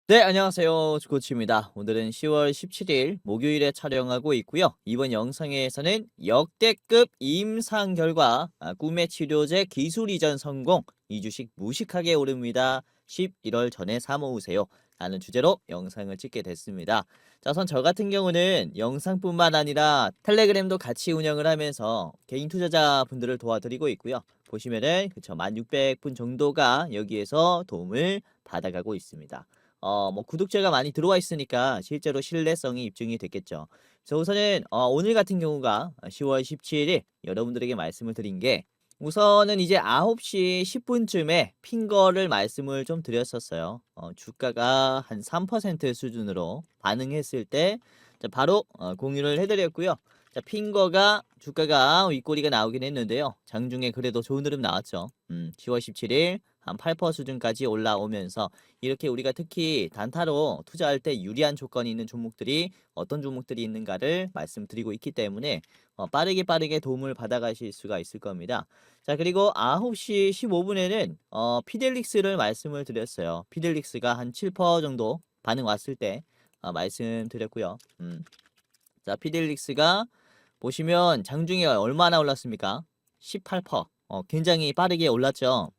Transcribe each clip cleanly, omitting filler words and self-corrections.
네, 안녕하세요. 주코치입니다. 오늘은 10월 17일 목요일에 촬영하고 있고요. 이번 영상에서는 역대급 임상 결과, 꿈의 치료제 기술 이전 성공, 이 주식 무식하게 오릅니다. 11월 전에 사모으세요. 라는 주제로 영상을 찍게 됐습니다. 자, 우선 저 같은 경우는 영상뿐만 아니라 텔레그램도 같이 운영을 하면서 개인 투자자분들을 도와드리고 있고요. 보시면은 그쵸, 1600분 정도가 여기에서 도움을 받아가고 있습니다. 뭐 구독자가 많이 들어와 있으니까 실제로 신뢰성이 입증이 됐겠죠. 그래서 우선은 오늘 같은 경우가 10월 17일 여러분들에게 말씀을 드린 게 우선은 이제 9시 10분쯤에 핀 거를 말씀을 좀 드렸었어요. 주가가 한 3% 수준으로 반응했을 때 바로 공유를 해드렸고요. 자, 핀 거가 주가가 윗꼬리가 나오긴 했는데요. 장중에 그래도 좋은 흐름 나왔죠. 10월 17일 한 8% 수준까지 올라오면서 이렇게 우리가 특히 단타로 투자할 때 유리한 조건이 있는 종목들이 어떤 종목들이 있는가를 말씀드리고 있기 때문에 빠르게 도움을 받아가실 수가 있을 겁니다. 자, 그리고 9시 15분에는 피델릭스를 말씀을 드렸어요. 피델릭스가 한 7% 정도 반응 왔을 때 말씀드렸고요. 자, 피델릭스가 보시면 장중에 얼마나 올랐습니까? 18%. 굉장히 빠르게 올랐죠.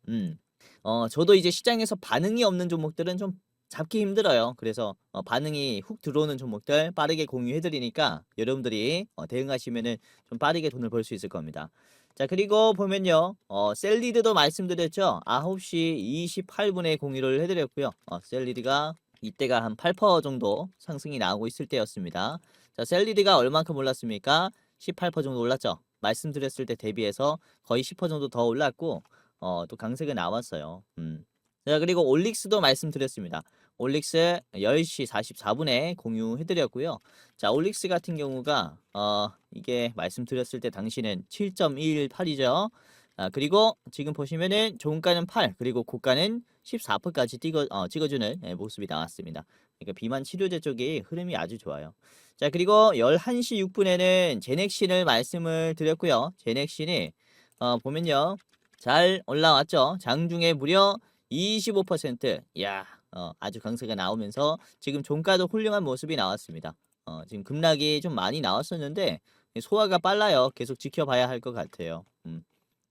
저도 이제 시장에서 반응이 없는 종목들은 좀 잡기 힘들어요. 그래서 반응이 훅 들어오는 종목들 빠르게 공유해 드리니까 여러분들이 대응하시면은 좀 빠르게 돈을 벌 수 있을 겁니다. 자, 그리고 보면요. 셀리드도 말씀드렸죠. 9시 28분에 공유를 해 드렸고요. 셀리드가 이때가 한 8% 정도 상승이 나오고 있을 때였습니다. 자, 셀리드가 얼만큼 올랐습니까? 18% 정도 올랐죠. 말씀드렸을 때 대비해서 거의 10% 정도 더 올랐고 또 강세가 나왔어요. 자, 그리고 올릭스도 말씀드렸습니다. 올릭스 10시 44분에 공유해 드렸고요. 자, 올릭스 같은 경우가 이게 말씀드렸을 때 당시는 7.118이죠. 그리고 지금 보시면은 종가는 8, 그리고 고가는 14%까지 찍어주는 모습이 나왔습니다. 그러니까 비만 치료제 쪽이 흐름이 아주 좋아요. 자, 그리고 11시 6분에는 제넥신을 말씀을 드렸고요. 제넥신이 보면요. 잘 올라왔죠. 장중에 무려 25%. 이야, 아주 강세가 나오면서 지금 종가도 훌륭한 모습이 나왔습니다. 지금 급락이 좀 많이 나왔었는데 소화가 빨라요. 계속 지켜봐야 할 것 같아요.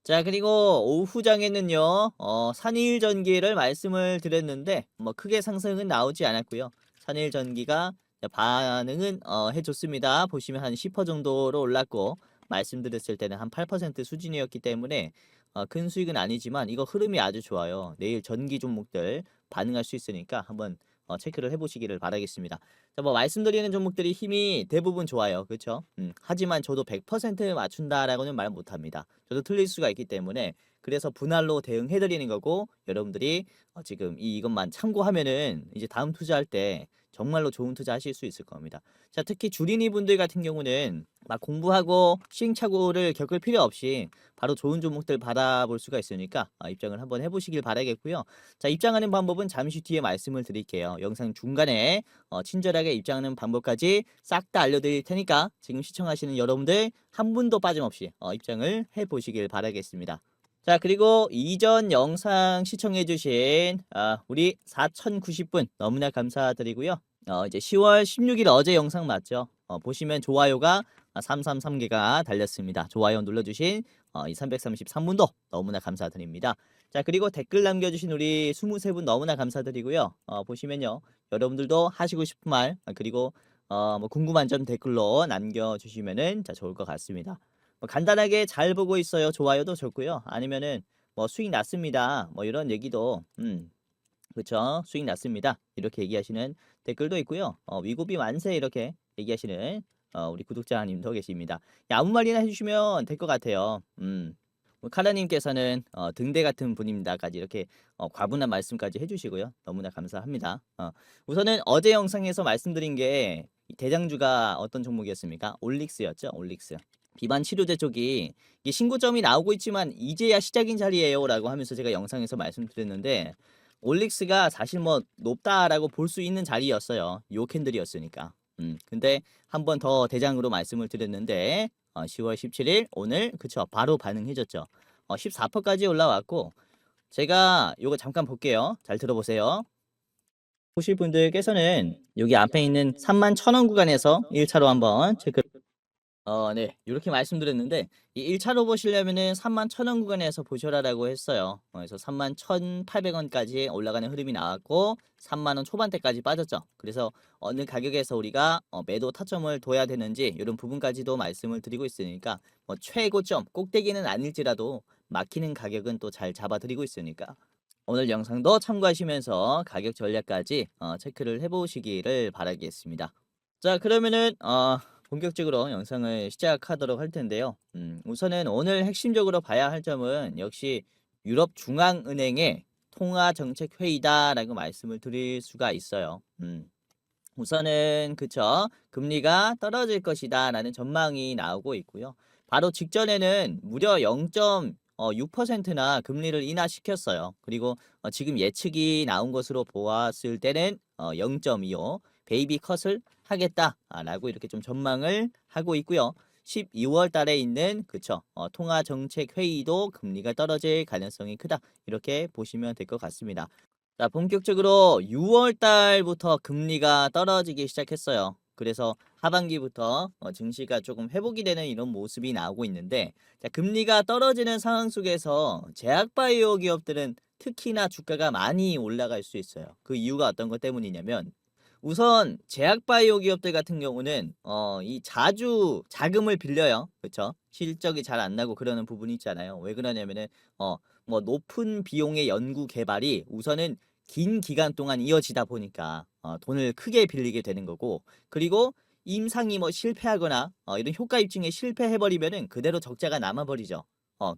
자, 그리고 오후장에는요. 산일전기를 말씀을 드렸는데 뭐 크게 상승은 나오지 않았고요. 산일전기가 반응은 해줬습니다. 보시면 한 10% 정도로 올랐고 말씀드렸을 때는 한 8% 수준이었기 때문에 큰 수익은 아니지만 이거 흐름이 아주 좋아요. 내일 전기 종목들 반응할 수 있으니까 한번 체크를 해보시기를 바라겠습니다. 자, 뭐 말씀드리는 종목들이 힘이 대부분 좋아요. 그렇죠? 하지만 저도 100% 맞춘다라고는 말 못합니다. 저도 틀릴 수가 있기 때문에 그래서 분할로 대응해드리는 거고 여러분들이 지금 이것만 참고하면은 이제 다음 투자할 때 정말로 좋은 투자 하실 수 있을 겁니다. 자, 특히 주린이 분들 같은 경우는 막 공부하고 시행착오를 겪을 필요 없이 바로 좋은 종목들 받아볼 수가 있으니까 입장을 한번 해보시길 바라겠고요. 자, 입장하는 방법은 잠시 뒤에 말씀을 드릴게요. 영상 중간에 친절하게 입장하는 방법까지 싹 다 알려드릴 테니까 지금 시청하시는 여러분들 한 분도 빠짐없이 입장을 해보시길 바라겠습니다. 자, 그리고 이전 영상 시청해주신 우리 4090분 너무나 감사드리고요. 이제 10월 16일 어제 영상 맞죠? 보시면 좋아요가 333개가 달렸습니다. 좋아요 눌러주신 이 333분도 너무나 감사드립니다. 자, 그리고 댓글 남겨주신 우리 23분 너무나 감사드리고요. 보시면요. 여러분들도 하시고 싶은 말, 그리고 뭐 궁금한 점 댓글로 남겨주시면은 좋을 것 같습니다. 뭐 간단하게 잘 보고 있어요. 좋아요도 좋고요. 아니면은 뭐 수익 났습니다. 뭐 이런 얘기도 그쵸. 수익 났습니다. 이렇게 얘기하시는 댓글도 있고요. 위고비 만세 이렇게 얘기하시는 우리 구독자님도 계십니다. 아무 말이나 해주시면 될 것 같아요. 카라님께서는 등대 같은 분입니다까지 이렇게 과분한 말씀까지 해주시고요. 너무나 감사합니다. 우선은 어제 영상에서 말씀드린 게 대장주가 어떤 종목이었습니까? 올릭스였죠. 올릭스. 비만 치료제 쪽이 이게 신고점이 나오고 있지만 이제야 시작인 자리예요라고 하면서 제가 영상에서 말씀드렸는데 올릭스가 사실 뭐 높다라고 볼 수 있는 자리였어요. 요 캔들이었으니까. 근데 한 번 더 대장으로 말씀을 드렸는데 10월 17일 오늘 그쵸 바로 반응해줬죠. 14%까지 올라왔고 제가 요거 잠깐 볼게요. 잘 들어보세요. 보실 분들께서는 여기 앞에 있는 31,000원 구간에서 1차로 한번 체크. 네. 요렇게 말씀드렸는데 이 1차로 보시려면은 31,000원 구간에서 보셔라라고 했어요. 그래서 31,800원까지 올라가는 흐름이 나왔고 30,000원 초반대까지 빠졌죠. 그래서 어느 가격에서 우리가 매도 타점을 둬야 되는지 이런 부분까지도 말씀을 드리고 있으니까 뭐 최고점 꼭대기는 아닐지라도 막히는 가격은 또 잘 잡아 드리고 있으니까 오늘 영상도 참고하시면서 가격 전략까지 체크를 해 보시기를 바라겠습니다. 자, 그러면은 본격적으로 영상을 시작하도록 할 텐데요. 우선은 오늘 핵심적으로 봐야 할 점은 역시 유럽 중앙은행의 통화 정책 회의다라고 말씀을 드릴 수가 있어요. 우선은 그쵸. 금리가 떨어질 것이다라는 전망이 나오고 있고요. 바로 직전에는 무려 0.6%나 금리를 인하시켰어요. 그리고 지금 예측이 나온 것으로 보았을 때는 0.25 베이비 컷을 하겠다라고 이렇게 좀 전망을 하고 있고요. 12월 달에 있는 그쵸. 통화 정책 회의도 금리가 떨어질 가능성이 크다. 이렇게 보시면 될 것 같습니다. 자, 본격적으로 6월 달부터 금리가 떨어지기 시작했어요. 그래서 하반기부터 증시가 조금 회복이 되는 이런 모습이 나오고 있는데, 자, 금리가 떨어지는 상황 속에서 제약바이오 기업들은 특히나 주가가 많이 올라갈 수 있어요. 그 이유가 어떤 것 때문이냐면 우선 제약바이오 기업들 같은 경우는 이 자주 자금을 빌려요. 그렇죠? 실적이 잘 안 나고 그러는 부분이 있잖아요. 왜 그러냐면은 뭐 높은 비용의 연구 개발이 우선은 긴 기간 동안 이어지다 보니까 돈을 크게 빌리게 되는 거고, 그리고 임상이 뭐 실패하거나 이런 효과 입증에 실패해버리면은 그대로 적자가 남아버리죠.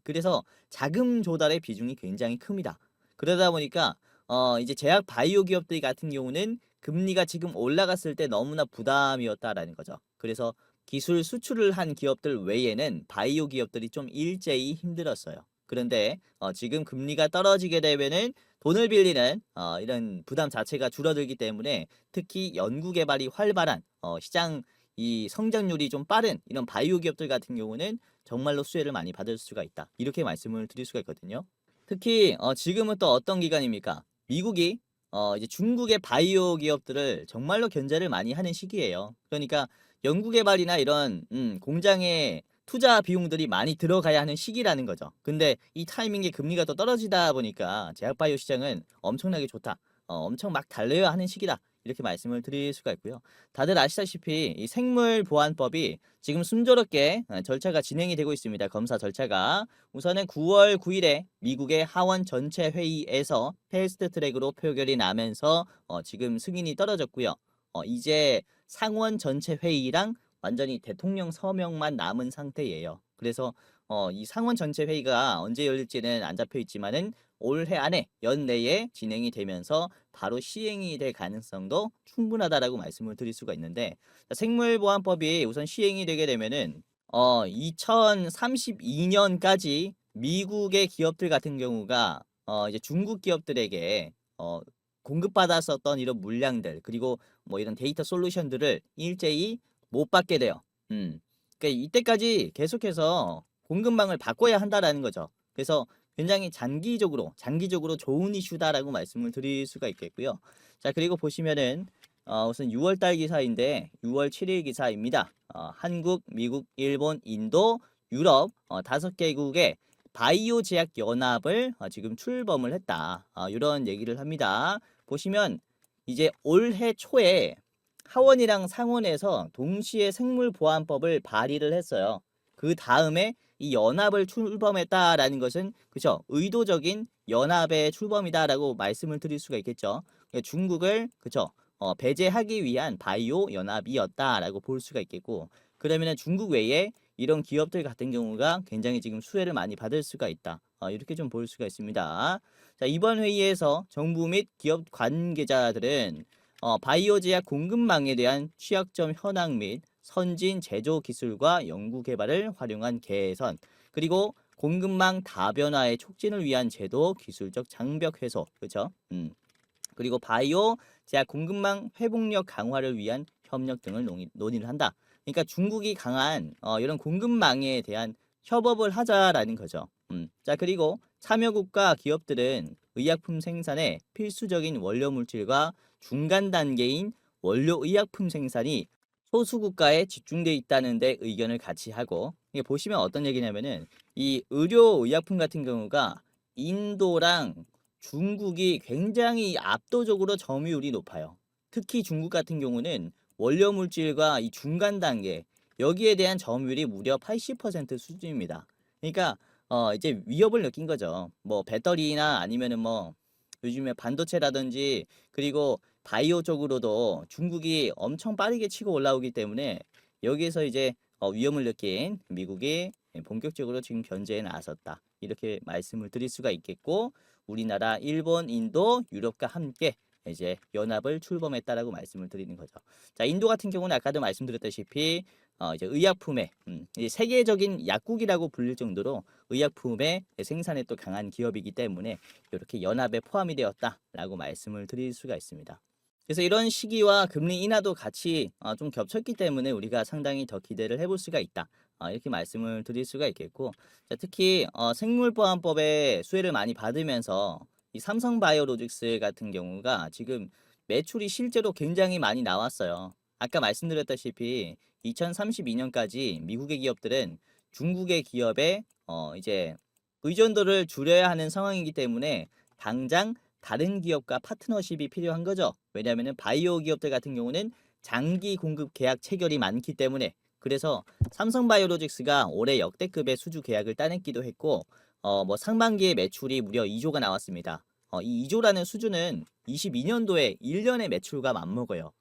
그래서 자금 조달의 비중이 굉장히 큽니다. 그러다 보니까 이제 제약 바이오 기업들 같은 경우는 금리가 지금 올라갔을 때 너무나 부담이었다라는 거죠. 그래서 기술 수출을 한 기업들 외에는 바이오 기업들이 좀 일제히 힘들었어요. 그런데 지금 금리가 떨어지게 되면은 돈을 빌리는 이런 부담 자체가 줄어들기 때문에 특히 연구 개발이 활발한 시장 이 성장률이 좀 빠른 이런 바이오 기업들 같은 경우는 정말로 수혜를 많이 받을 수가 있다. 이렇게 말씀을 드릴 수가 있거든요. 특히 지금은 또 어떤 기간입니까? 미국이 이제 중국의 바이오 기업들을 정말로 견제를 많이 하는 시기예요. 그러니까 연구개발이나 이런 공장에 투자 비용들이 많이 들어가야 하는 시기라는 거죠. 근데 이 타이밍에 금리가 또 떨어지다 보니까 제약바이오 시장은 엄청나게 좋다. 엄청 막 달려야 하는 시기다. 이렇게 말씀을 드릴 수가 있고요. 다들 아시다시피 이 생물보안법이 지금 순조롭게 절차가 진행이 되고 있습니다. 검사 절차가. 우선은 9월 9일에 미국의 하원 전체 회의에서 패스트 트랙으로 표결이 나면서 지금 승인이 떨어졌고요. 이제 상원 전체 회의랑 완전히 대통령 서명만 남은 상태예요. 그래서 이 상원 전체 회의가 언제 열릴지는 안 잡혀 있지만은 올해 안에 연내에 진행이 되면서 바로 시행이 될 가능성도 충분하다라고 말씀을 드릴 수가 있는데, 생물보안법이 우선 시행이 되게 되면은 2032년까지 미국의 기업들 같은 경우가 이제 중국 기업들에게 공급받았었던 이런 물량들 그리고 뭐 이런 데이터 솔루션들을 일제히 못 받게 돼요. 그러니까 이때까지 계속해서 공급망을 바꿔야 한다라는 거죠. 그래서 굉장히 장기적으로 좋은 이슈다라고 말씀을 드릴 수가 있겠고요. 자, 그리고 보시면은 우선 6월 달 기사인데 6월 7일 기사입니다. 한국, 미국, 일본, 인도, 유럽 5개국의 바이오 제약 연합을 지금 출범을 했다. 이런 얘기를 합니다. 보시면 이제 올해 초에 하원이랑 상원에서 동시에 생물보안법을 발의를 했어요. 그 다음에 이 연합을 출범했다라는 것은 그죠? 의도적인 연합의 출범이다라고 말씀을 드릴 수가 있겠죠. 중국을 그죠? 배제하기 위한 바이오 연합이었다라고 볼 수가 있겠고, 그러면은 중국 외에 이런 기업들 같은 경우가 굉장히 지금 수혜를 많이 받을 수가 있다. 이렇게 좀 볼 수가 있습니다. 자, 이번 회의에서 정부 및 기업 관계자들은 바이오 제약 공급망에 대한 취약점 현황 및 선진 제조 기술과 연구 개발을 활용한 개선, 그리고 공급망 다변화의 촉진을 위한 제도 기술적 장벽 해소, 그렇죠? 그리고 바이오 제약 공급망 회복력 강화를 위한 협력 등을 논의를 한다. 그러니까 중국이 강한 이런 공급망에 대한 협업을 하자라는 거죠. 자, 그리고 참여국가 기업들은 의약품 생산에 필수적인 원료 물질과 중간 단계인 원료 의약품 생산이 소수 국가에 집중돼 있다는 데 의견을 같이 하고, 이게 보시면 어떤 얘기냐면은 이 의료 의약품 같은 경우가 인도랑 중국이 굉장히 압도적으로 점유율이 높아요. 특히 중국 같은 경우는 원료 물질과 이 중간 단계 여기에 대한 점유율이 무려 80% 수준입니다. 그러니까 이제 위협을 느낀 거죠. 뭐 배터리나 아니면은 뭐 요즘에 반도체라든지 그리고 바이오 쪽으로도 중국이 엄청 빠르게 치고 올라오기 때문에 여기에서 이제 위험을 느낀 미국이 본격적으로 지금 견제에 나섰다. 이렇게 말씀을 드릴 수가 있겠고, 우리나라, 일본, 인도, 유럽과 함께 이제 연합을 출범했다라고 말씀을 드리는 거죠. 자, 인도 같은 경우는 아까도 말씀드렸다시피 이제 의약품의 이 세계적인 약국이라고 불릴 정도로 의약품의 생산에 또 강한 기업이기 때문에 이렇게 연합에 포함이 되었다라고 말씀을 드릴 수가 있습니다. 그래서 이런 시기와 금리 인하도 같이 좀 겹쳤기 때문에 우리가 상당히 더 기대를 해볼 수가 있다. 이렇게 말씀을 드릴 수가 있겠고, 자, 특히 생물보안법의 수혜를 많이 받으면서 이 삼성바이오로직스 같은 경우가 지금 매출이 실제로 굉장히 많이 나왔어요. 아까 말씀드렸다시피 2032년까지 미국의 기업들은 중국의 기업에 이제 의존도를 줄여야 하는 상황이기 때문에 당장 다른 기업과 파트너십이 필요한 거죠. 왜냐하면 바이오 기업들 같은 경우는 장기 공급 계약 체결이 많기 때문에, 그래서 삼성바이오로직스가 올해 역대급의 수주 계약을 따냈기도 했고, 뭐 상반기에 매출이 무려 2조가 나왔습니다. 이 2조라는 수준은 22년도에 1년의 매출과 맞먹어요.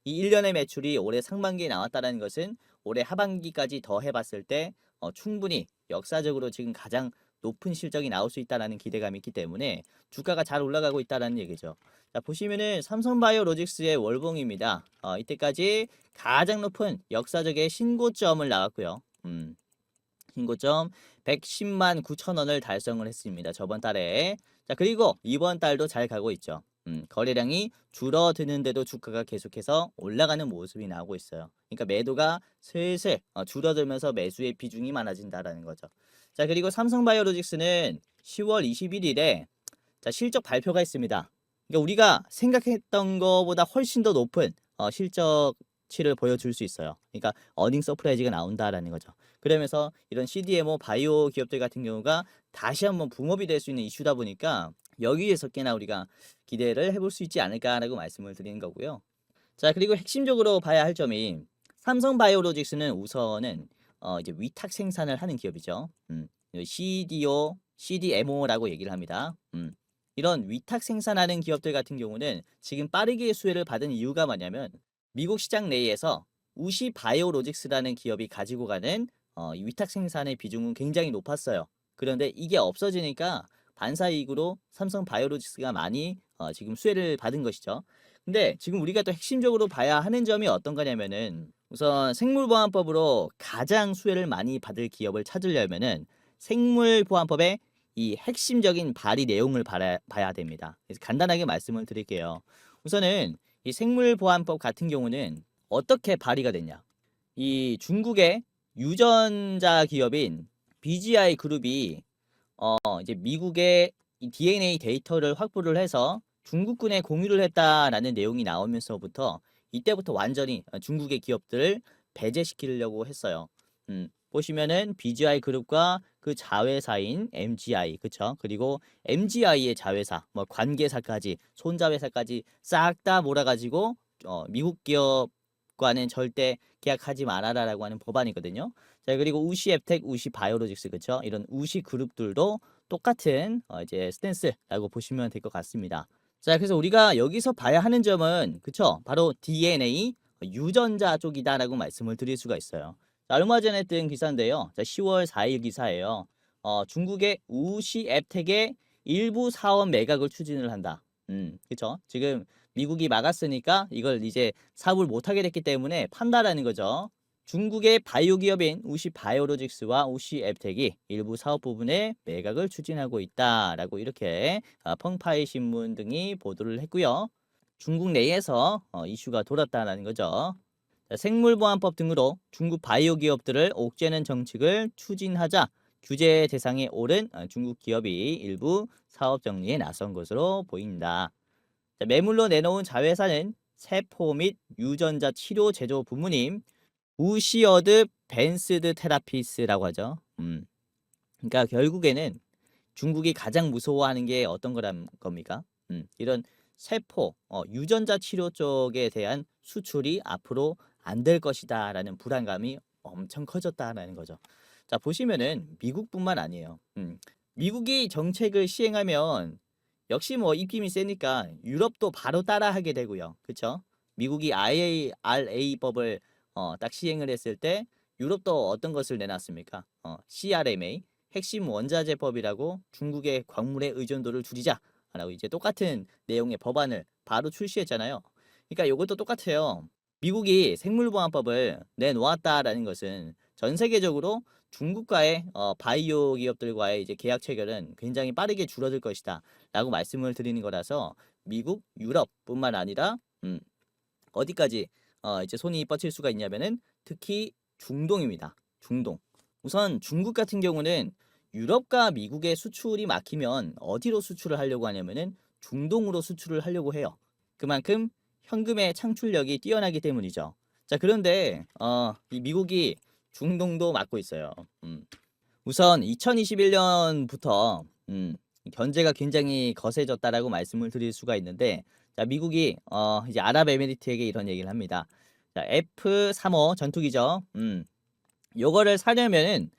이 1년의 매출이 올해 상반기에 나왔다는 것은 올해 하반기까지 더 해봤을 때 충분히 역사적으로 지금 가장 높은 실적이 나올 수 있다는 기대감이 있기 때문에 주가가 잘 올라가고 있다는 얘기죠. 자, 보시면은 삼성바이오로직스의 월봉입니다. 이때까지 가장 높은 역사적의 신고점을 나왔고요. 신고점 110만 9천 원을 달성을 했습니다. 저번 달에. 자, 그리고 이번 달도 잘 가고 있죠. 거래량이 줄어드는데도 주가가 계속해서 올라가는 모습이 나오고 있어요. 그러니까 매도가 슬슬 줄어들면서 매수의 비중이 많아진다라는 거죠. 자, 그리고 삼성바이오로직스는 10월 21일에 자, 실적 발표가 있습니다. 그러니까 우리가 생각했던 것보다 훨씬 더 높은 실적치를 보여줄 수 있어요. 그러니까 어닝 서프라이즈가 나온다라는 거죠. 그러면서 이런 CDMO 바이오 기업들 같은 경우가 다시 한번 붕업이 될 수 있는 이슈다 보니까 여기에서 꽤나 우리가 기대를 해볼 수 있지 않을까라고 말씀을 드리는 거고요. 자, 그리고 핵심적으로 봐야 할 점이 삼성바이오로직스는 우선은 이제 위탁 생산을 하는 기업이죠. CDMO라고 얘기를 합니다. 이런 위탁 생산하는 기업들 같은 경우는 지금 빠르게 수혜를 받은 이유가 뭐냐면 미국 시장 내에서 우시 바이오로직스라는 기업이 가지고 가는 이 위탁 생산의 비중은 굉장히 높았어요. 그런데 이게 없어지니까 반사이익으로 삼성 바이오로직스가 많이 지금 수혜를 받은 것이죠. 근데 지금 우리가 또 핵심적으로 봐야 하는 점이 어떤 거냐면은 우선 생물보안법으로 가장 수혜를 많이 받을 기업을 찾으려면은 생물보안법의 이 핵심적인 발의 내용을 봐야 됩니다. 그래서 간단하게 말씀을 드릴게요. 우선은 이 생물보안법 같은 경우는 어떻게 발의가 됐냐? 이 중국의 유전자 기업인 BGI 그룹이 이제 미국의 이 DNA 데이터를 확보를 해서 중국군에 공유를 했다라는 내용이 나오면서부터 이때부터 완전히 중국의 기업들을 배제시키려고 했어요. 보시면은 BGI 그룹과 그 자회사인 MGI, 그쵸? 그리고 MGI의 자회사, 뭐 관계사까지, 손자회사까지 싹 다 몰아가지고 미국 기업과는 절대 계약하지 말아라라고 하는 법안이거든요. 자, 그리고 우시 앱텍, 우시 바이오로직스, 그쵸? 이런 우시 그룹들도 똑같은 이제 스탠스라고 보시면 될 것 같습니다. 자, 그래서 우리가 여기서 봐야 하는 점은 그쵸? 바로 DNA 유전자 쪽이다라고 말씀을 드릴 수가 있어요. 자, 얼마 전에 뜬 기사인데요. 자, 10월 4일 기사예요. 중국의 우시 앱텍의 일부 사업 매각을 추진을 한다. 그쵸? 지금 미국이 막았으니까 이걸 이제 사업을 못하게 됐기 때문에 판다라는 거죠. 중국의 바이오 기업인 우시 바이오로직스와 우시 앱텍이 일부 사업 부분에 매각을 추진하고 있다라고 이렇게 펑파이 신문 등이 보도를 했고요. 중국 내에서 이슈가 돌았다는 거죠. 생물보안법 등으로 중국 바이오 기업들을 옥죄는 정책을 추진하자 규제 대상에 오른 중국 기업이 일부 사업 정리에 나선 것으로 보인다. 자, 매물로 내놓은 자회사는 세포 및 유전자 치료 제조 부문인 우시어드 벤스드 테라피스라고 하죠. 그러니까 결국에는 중국이 가장 무서워하는 게 어떤 거란 겁니까? 이런 세포, 유전자 치료 쪽에 대한 수출이 앞으로 안 될 것이다라는 불안감이 엄청 커졌다라는 거죠. 자, 보시면은 미국뿐만 아니에요. 미국이 정책을 시행하면 역시 뭐 입김이 세니까 유럽도 바로 따라하게 되고요. 그렇죠? 미국이 IRA법을 딱 시행을 했을 때 유럽도 어떤 것을 내놨습니까? CRMA 핵심 원자재법이라고 중국의 광물의 의존도를 줄이자라고 이제 똑같은 내용의 법안을 바로 출시했잖아요. 그러니까 이것도 똑같아요. 미국이 생물보안법을 내놓았다라는 것은 전 세계적으로 중국과의 바이오 기업들과의 이제 계약 체결은 굉장히 빠르게 줄어들 것이다라고 말씀을 드리는 거라서 미국, 유럽뿐만 아니라 어디까지 이제 손이 뻗칠 수가 있냐면은 특히 중동입니다. 중동. 우선 중국 같은 경우는 유럽과 미국의 수출이 막히면 어디로 수출을 하려고 하냐면은 중동으로 수출을 하려고 해요. 그만큼 현금의 창출력이 뛰어나기 때문이죠. 자, 그런데 이 미국이 중동도 막고 있어요. 우선 2021년부터 견제가 굉장히 거세졌다라고 말씀을 드릴 수가 있는데, 자, 미국이 이제 아랍에미리트에게 이런 얘기를 합니다. 자, F-35 전투기죠. 요거를 사려면은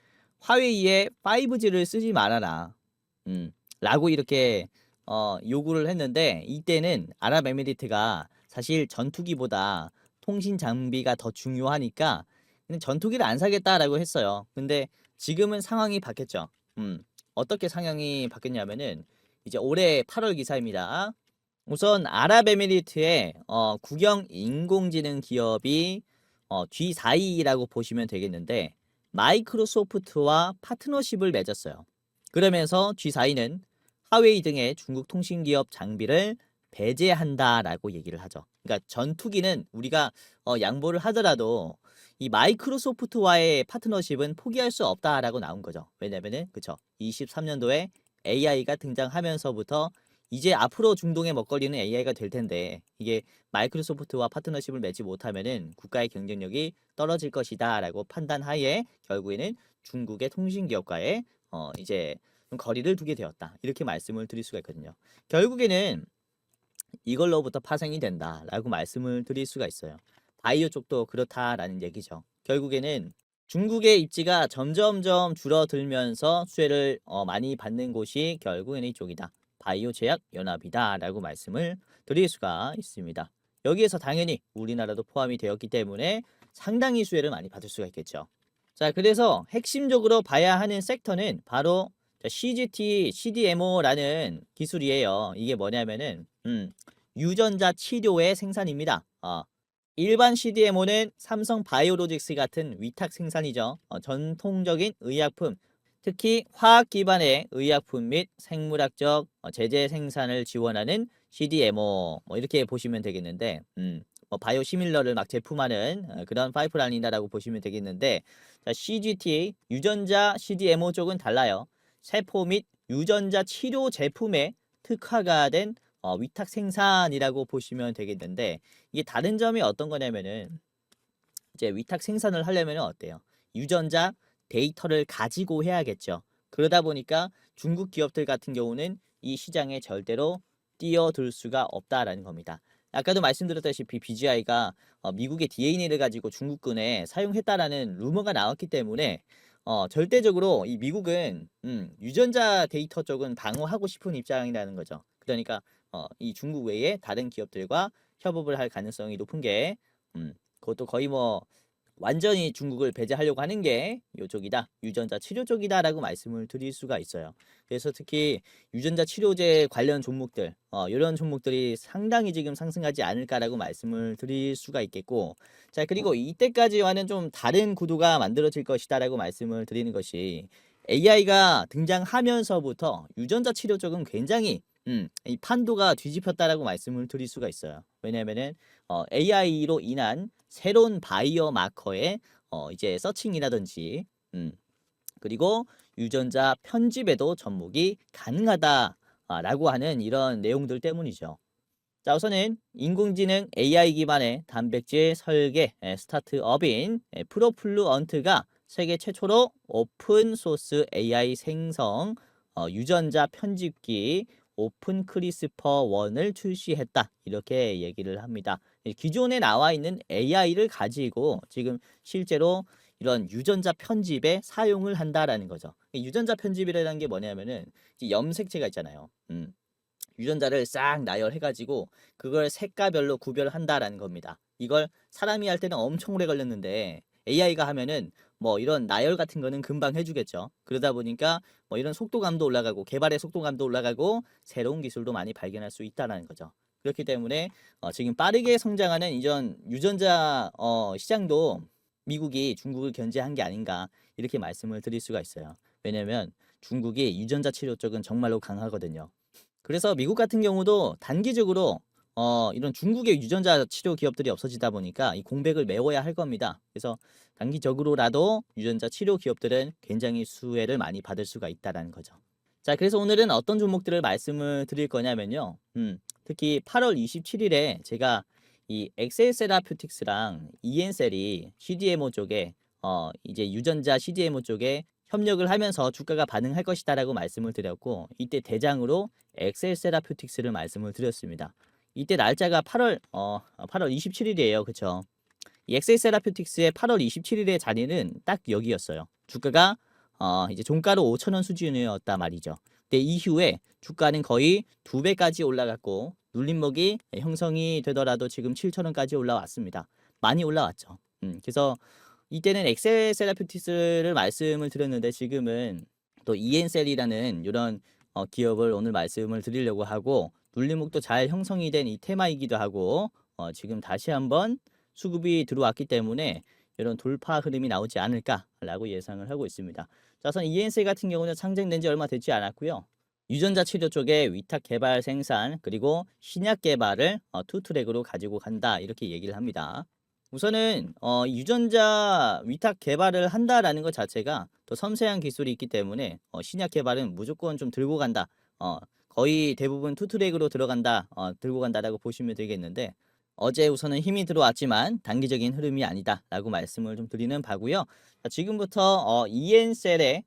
화웨이에 5G를 쓰지 말아라. 라고 이렇게 요구를 했는데, 이때는 아랍에미리트가 사실 전투기보다 통신 장비가 더 중요하니까 그냥 전투기를 안 사겠다라고 했어요. 근데 지금은 상황이 바뀌었죠. 어떻게 상황이 바뀌었냐면은 이제 올해 8월 기사입니다. 우선 아랍에미리트의 국영 인공지능 기업이 G4E라고 보시면 되겠는데 마이크로소프트와 파트너십을 맺었어요. 그러면서 G4E는 화웨이 등의 중국 통신기업 장비를 배제한다라고 얘기를 하죠. 그러니까 전투기는 우리가 양보를 하더라도 이 마이크로소프트와의 파트너십은 포기할 수 없다라고 나온 거죠. 왜냐면은 그쵸, 23년도에 AI가 등장하면서부터 이제 앞으로 중동의 먹거리는 AI가 될 텐데 이게 마이크로소프트와 파트너십을 맺지 못하면은 국가의 경쟁력이 떨어질 것이다라고 판단하에 결국에는 중국의 통신기업과의 이제 좀 거리를 두게 되었다. 이렇게 말씀을 드릴 수가 있거든요. 결국에는 이걸로부터 파생이 된다라고 말씀을 드릴 수가 있어요. 바이오 쪽도 그렇다라는 얘기죠. 결국에는 중국의 입지가 점점점 줄어들면서 수혜를 많이 받는 곳이 결국에는 이쪽이다. 바이오 제약 연합이다라고 말씀을 드릴 수가 있습니다. 여기에서 당연히 우리나라도 포함이 되었기 때문에 상당히 수혜를 많이 받을 수가 있겠죠. 자, 그래서 핵심적으로 봐야 하는 섹터는 바로 CGT, CDMO라는 기술이에요. 이게 뭐냐면은 유전자 치료의 생산입니다. 일반 CDMO는 삼성 바이오로직스 같은 위탁 생산이죠. 전통적인 의약품, 특히 화학 기반의 의약품 및 생물학적 제재 생산을 지원하는 CDMO 뭐 이렇게 보시면 되겠는데 뭐 바이오 시밀러를 막 제품하는 그런 파이프라인이다라고 보시면 되겠는데, 자, CGT 유전자 CDMO 쪽은 달라요. 세포 및 유전자 치료 제품에 특화가 된 위탁 생산이라고 보시면 되겠는데, 이게 다른 점이 어떤 거냐면은 이제 위탁 생산을 하려면 어때요? 유전자 데이터를 가지고 해야겠죠. 그러다 보니까 중국 기업들 같은 경우는 이 시장에 절대로 뛰어들 수가 없다라는 겁니다. 아까도 말씀드렸다시피 BGI가 미국의 DNA를 가지고 중국군에 사용했다라는 루머가 나왔기 때문에 절대적으로 이 미국은 유전자 데이터 쪽은 방어하고 싶은 입장이라는 거죠. 그러니까 이 중국 외에 다른 기업들과 협업을 할 가능성이 높은 게 그것도 거의 뭐 완전히 중국을 배제하려고 하는 게 이쪽이다. 유전자 치료 쪽이다라고 말씀을 드릴 수가 있어요. 그래서 특히 유전자 치료제 관련 종목들, 이런 종목들이 상당히 지금 상승하지 않을까라고 말씀을 드릴 수가 있겠고, 자, 그리고 이때까지와는 좀 다른 구도가 만들어질 것이다라고 말씀을 드리는 것이 AI가 등장하면서부터 유전자 치료 쪽은 굉장히 이 판도가 뒤집혔다라고 말씀을 드릴 수가 있어요. 왜냐하면은 AI로 인한 새로운 바이오 마커의 이제 서칭이라든지 그리고 유전자 편집에도 접목이 가능하다라고 하는 이런 내용들 때문이죠. 자, 우선은 인공지능 AI 기반의 단백질 설계 스타트업인 프로플루언트가 세계 최초로 오픈 소스 AI 생성 유전자 편집기 오픈 크리스퍼 1을 출시했다. 이렇게 얘기를 합니다. 기존에 나와 있는 AI를 가지고 지금 실제로 이런 유전자 편집에 사용을 한다라는 거죠. 유전자 편집이라는 게 뭐냐면은 염색체가 있잖아요. 유전자를 싹 나열해가지고 그걸 색깔별로 구별한다라는 겁니다. 이걸 사람이 할 때는 엄청 오래 걸렸는데 AI가 하면은 뭐 이런 나열 같은 거는 금방 해주겠죠. 그러다 보니까 뭐 이런 속도감도 올라가고 개발의 속도감도 올라가고 새로운 기술도 많이 발견할 수 있다는 거죠. 그렇기 때문에 지금 빠르게 성장하는 이전 유전자 시장도 미국이 중국을 견제한 게 아닌가 이렇게 말씀을 드릴 수가 있어요. 왜냐면 중국이 유전자 치료 쪽은 정말로 강하거든요. 그래서 미국 같은 경우도 단기적으로 이런 중국의 유전자 치료 기업들이 없어지다 보니까 이 공백을 메워야 할 겁니다. 그래서 단기적으로라도 유전자 치료 기업들은 굉장히 수혜를 많이 받을 수가 있다라는 거죠. 자, 그래서 오늘은 어떤 종목들을 말씀을 드릴 거냐면요. 특히 8월 27일에 제가 이 엑셀 세라퓨틱스랑 이엔셀이 CDMO 쪽에 이제 유전자 CDMO 쪽에 협력을 하면서 주가가 반응할 것이다라고 말씀을 드렸고 이때 대장으로 엑셀 세라퓨틱스를 말씀을 드렸습니다. 이때 날짜가 8월 27일이에요. 그쵸? 이 엑셀 세라퓨틱스의 8월 27일의 자리는 딱 여기였어요. 주가가 이제 종가로 5,000원 수준이었단 말이죠. 근데 이후에 주가는 거의 2배까지 올라갔고 눌림목이 형성이 되더라도 지금 7,000원까지 올라왔습니다. 많이 올라왔죠. 그래서 이때는 엑셀 세라퓨틱스를 말씀을 드렸는데 지금은 또 이엔셀이라는 이런 기업을 오늘 말씀을 드리려고 하고 눌림목도 잘 형성이 된 이 테마이기도 하고 지금 다시 한번 수급이 들어왔기 때문에 이런 돌파 흐름이 나오지 않을까라고 예상을 하고 있습니다. 자, 우선 이엔셀 같은 경우는 상장된 지 얼마 되지 않았고요. 유전자 치료 쪽에 위탁 개발 생산 그리고 신약 개발을 투트랙으로 가지고 간다 이렇게 얘기를 합니다. 우선은 유전자 위탁 개발을 한다라는 것 자체가 더 섬세한 기술이 있기 때문에 신약 개발은 무조건 좀 들고 간다. 거의 대부분 투트랙으로 들고 간다라고 보시면 되겠는데 어제 우선은 힘이 들어왔지만 단기적인 흐름이 아니다라고 말씀을 좀 드리는 바고요. 자, 지금부터 이엔셀의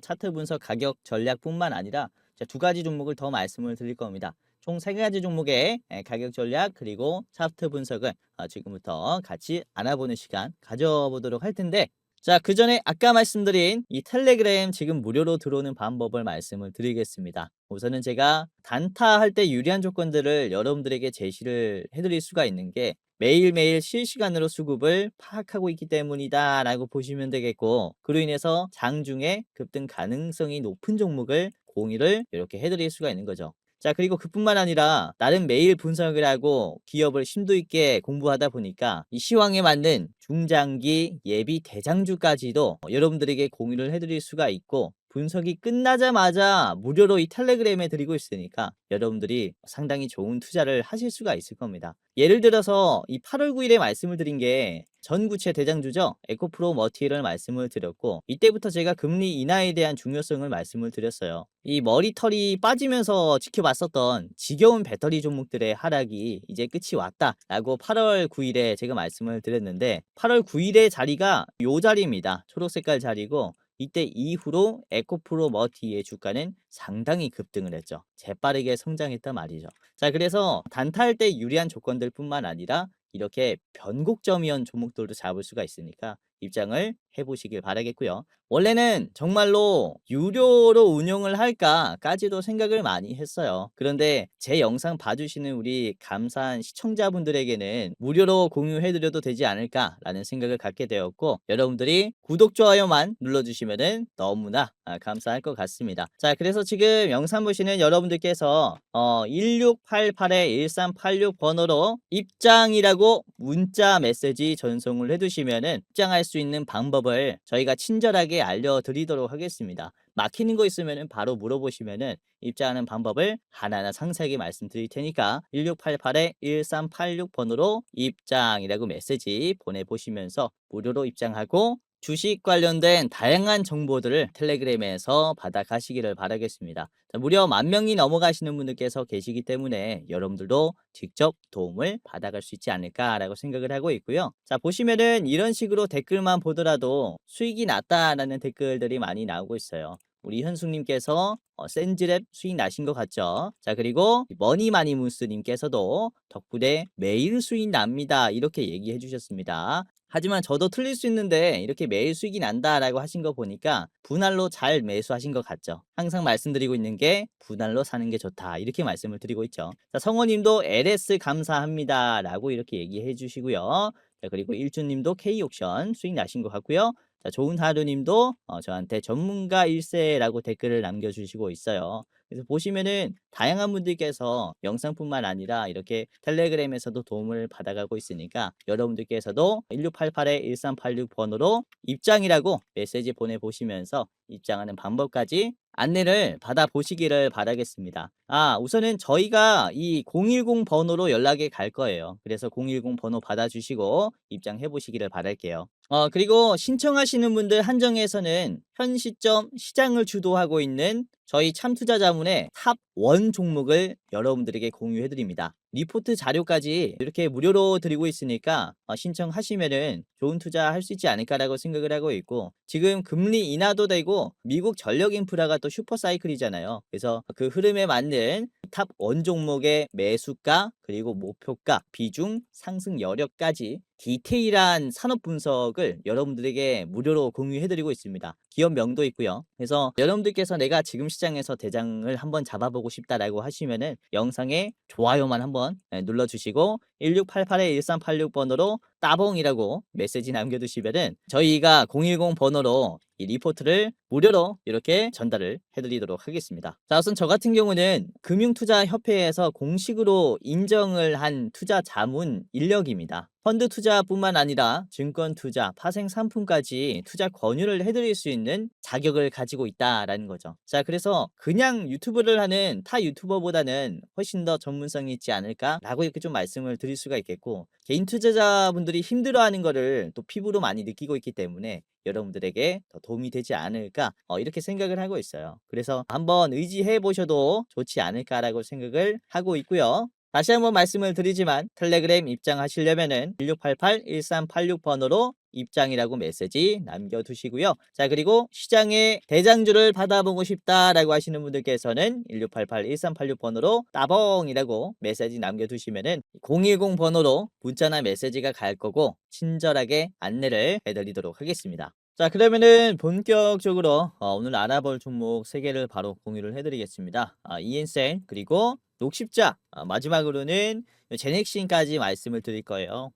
차트 분석 가격 전략뿐만 아니라 두 가지 종목을 더 말씀을 드릴 겁니다. 총 3가지 종목의 가격 전략 그리고 차트 분석을 지금부터 같이 알아보는 시간 가져보도록 할 텐데 자, 그 전에 아까 말씀드린 이 텔레그램 지금 무료로 들어오는 방법을 말씀을 드리겠습니다. 우선은 제가 단타할 때 유리한 조건들을 여러분들에게 제시를 해드릴 수가 있는 게 매일매일 실시간으로 수급을 파악하고 있기 때문이다 라고 보시면 되겠고 그로 인해서 장중에 급등 가능성이 높은 종목을 공유를 이렇게 해드릴 수가 있는 거죠. 자, 그리고 그뿐만 아니라 나름 매일 분석을 하고 기업을 심도 있게 공부하다 보니까 이 시황에 맞는 중장기 예비 대장주까지도 여러분들에게 공유를 해드릴 수가 있고 분석이 끝나자마자 무료로 이 텔레그램에 드리고 있으니까 여러분들이 상당히 좋은 투자를 하실 수가 있을 겁니다. 예를 들어서 이 8월 9일에 말씀을 드린 게 전구체 대장주죠. 에코프로 머티를 말씀을 드렸고 이때부터 제가 금리 인하에 대한 중요성을 말씀을 드렸어요. 이 머리털이 빠지면서 지켜봤었던 지겨운 배터리 종목들의 하락이 이제 끝이 왔다라고 8월 9일에 제가 말씀을 드렸는데 8월 9일의 자리가 요 자리입니다. 초록 색깔 자리고 이때 이후로 에코프로 머티의 주가는 상당히 급등을 했죠. 재빠르게 성장했단 말이죠. 자, 그래서 단타할 때 유리한 조건들 뿐만 아니라 이렇게 변곡점이온 종목들도 잡을 수가 있으니까 입장을 해보시길 바라겠고요. 원래는 정말로 유료로 운용을 할까까지도 생각을 많이 했어요. 그런데 제 영상 봐주시는 우리 감사한 시청자분들에게는 무료로 공유해드려도 되지 않을까라는 생각을 갖게 되었고 여러분들이 구독, 좋아요만 눌러주시면 너무나 감사할 것 같습니다. 자, 그래서 지금 영상 보시는 여러분들께서 1688-1386 번호로 입장이라고 문자 메시지 전송을 해두시면은 입장할 수 있는 방법을 저희가 친절하게 알려드리도록 하겠습니다. 막히는 거 있으면 바로 물어보시면은 입장하는 방법을 하나하나 상세하게 말씀드릴 테니까 1688-1386 번호로 입장이라고 메시지 보내보시면서 무료로 입장하고 주식 관련된 다양한 정보들을 텔레그램에서 받아가시기를 바라겠습니다. 자, 무려 10,000명이 넘어가시는 분들께서 계시기 때문에 여러분들도 직접 도움을 받아갈 수 있지 않을까라고 생각을 하고 있고요. 자, 보시면은 이런 식으로 댓글만 보더라도 수익이 났다라는 댓글들이 많이 나오고 있어요. 우리 현숙님께서 센즈랩 수익 나신 것 같죠? 자, 그리고 머니마니무스님께서도 덕분에 매일 수익 납니다. 이렇게 얘기해 주셨습니다. 하지만 저도 틀릴 수 있는데 이렇게 매일 수익이 난다라고 하신 거 보니까 분할로 잘 매수하신 것 같죠. 항상 말씀드리고 있는 게 분할로 사는 게 좋다. 이렇게 말씀을 드리고 있죠. 자, 성호님도 LS 감사합니다라고 이렇게 얘기해 주시고요. 자, 그리고 일주님도 K옥션 수익 나신 것 같고요. 자, 좋은 하루님도 저한테 전문가 일세라고 댓글을 남겨주시고 있어요. 그래서 보시면은 다양한 분들께서 영상뿐만 아니라 이렇게 텔레그램에서도 도움을 받아가고 있으니까 여러분들께서도 1688-1386번호로 입장이라고 메시지 보내보시면서 입장하는 방법까지 안내를 받아보시기를 바라겠습니다. 우선은 저희가 이 010 번호로 연락이 갈 거예요. 그래서 010 번호 받아주시고 입장해 보시기를 바랄게요. 그리고 신청하시는 분들 한정해서는 현 시점 시장을 주도하고 있는 저희 참투자자문의 탑 1 종목을 여러분들에게 공유해 드립니다. 리포트 자료까지 이렇게 무료로 드리고 있으니까 신청하시면은 좋은 투자 할 수 있지 않을까라고 생각을 하고 있고, 지금 금리 인하도 되고 미국 전력 인프라가 또 슈퍼 사이클이잖아요. 그래서 그 흐름에 맞는 탑 1 종목의 매수가 그리고 목표가 비중 상승 여력까지 디테일한 산업 분석을 여러분들에게 무료로 공유해 드리고 있습니다. 기업명도 있고요. 그래서 여러분들께서 내가 지금 시장에서 대장을 한번 잡아보고 싶다라고 하시면은 영상에 좋아요만 한번 눌러주시고 1688-1386번호로 따봉이라고 메시지 남겨두시면은 저희가 010 번호로 이 리포트를 무료로 이렇게 전달을 해드리도록 하겠습니다. 자, 우선 저 같은 경우는 금융투자협회에서 공식으로 인정을 한 투자 자문 인력입니다. 펀드 투자뿐만 아니라 증권 투자, 파생 상품까지 투자 권유를 해드릴 수 있는 자격을 가지고 있다라는 거죠. 자, 그래서 그냥 유튜브를 하는 타 유튜버보다는 훨씬 더 전문성이 있지 않을까라고 이렇게 좀 말씀을 드릴 수가 있겠고, 개인 투자자분들이 힘들어하는 거를 또 피부로 많이 느끼고 있기 때문에 여러분들에게 더 도움이 되지 않을까 이렇게 생각을 하고 있어요. 그래서 한번 의지해 보셔도 좋지 않을까라고 생각을 하고 있고요. 다시 한번 말씀을 드리지만 텔레그램 입장하시려면은 1688-1386번호로 입장이라고 메시지 남겨두시고요. 자, 그리고 시장의 대장주를 받아보고 싶다라고 하시는 분들께서는 1688-1386번호로 따봉이라고 메시지 남겨두시면은 010 번호로 문자나 메시지가 갈 거고 친절하게 안내를 해드리도록 하겠습니다. 자, 그러면은 본격적으로 오늘 알아볼 종목 3개를 바로 공유를 해드리겠습니다. 이엔셀 그리고 녹십자, 마지막으로는 제넥신까지 말씀을 드릴 거예요.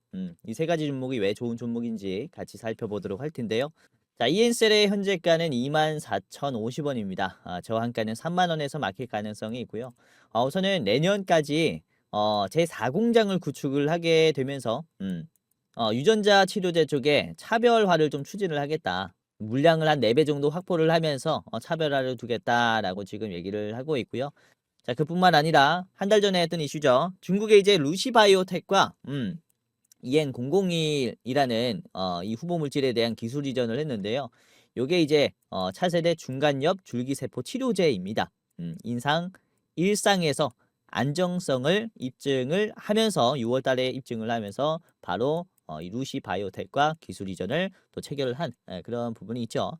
이 3가지 종목이 왜 좋은 종목인지 같이 살펴보도록 할 텐데요. 자, 이엔셀의 현재가는 24,050원입니다. 저항가는 3만원에서 막힐 가능성이 있고요. 우선은 내년까지 제4공장을 구축을 하게 되면서 유전자 치료제 쪽에 차별화를 좀 추진을 하겠다. 물량을 한 4배 정도 확보를 하면서 차별화를 두겠다라고 지금 얘기를 하고 있고요. 자, 그뿐만 아니라 한 달 전에 했던 이슈죠. 중국의 이제 루시바이오텍과 EN001이라는 이 후보 물질에 대한 기술 이전을 했는데요. 요게 이제 차세대 중간엽 줄기세포 치료제입니다. 인상 1상에서 안정성을 입증을 하면서 6월 달에 입증을 하면서 바로 이 루시바이오텍과 기술 이전을 또 체결을 한 그런 부분이 있죠.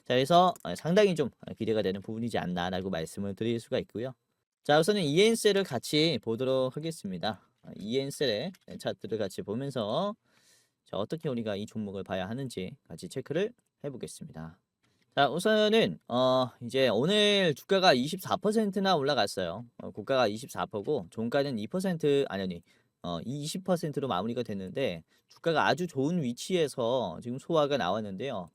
자, 그래서 상당히 좀 기대가 되는 부분이지 않나라고 말씀을 드릴 수가 있고요. 자, 우선은 EN셀을 같이 보도록 하겠습니다. EN셀의 차트를 같이 보면서 자, 어떻게 우리가 이 종목을 봐야 하는지 같이 체크를 해보겠습니다. 자, 우선은 이제 오늘 주가가 24%나 올라갔어요. 고가가 24%고 종가는 2% 아니 20%로 마무리가 됐는데 주가가 아주 좋은 위치에서 지금 소화가 나왔는데요.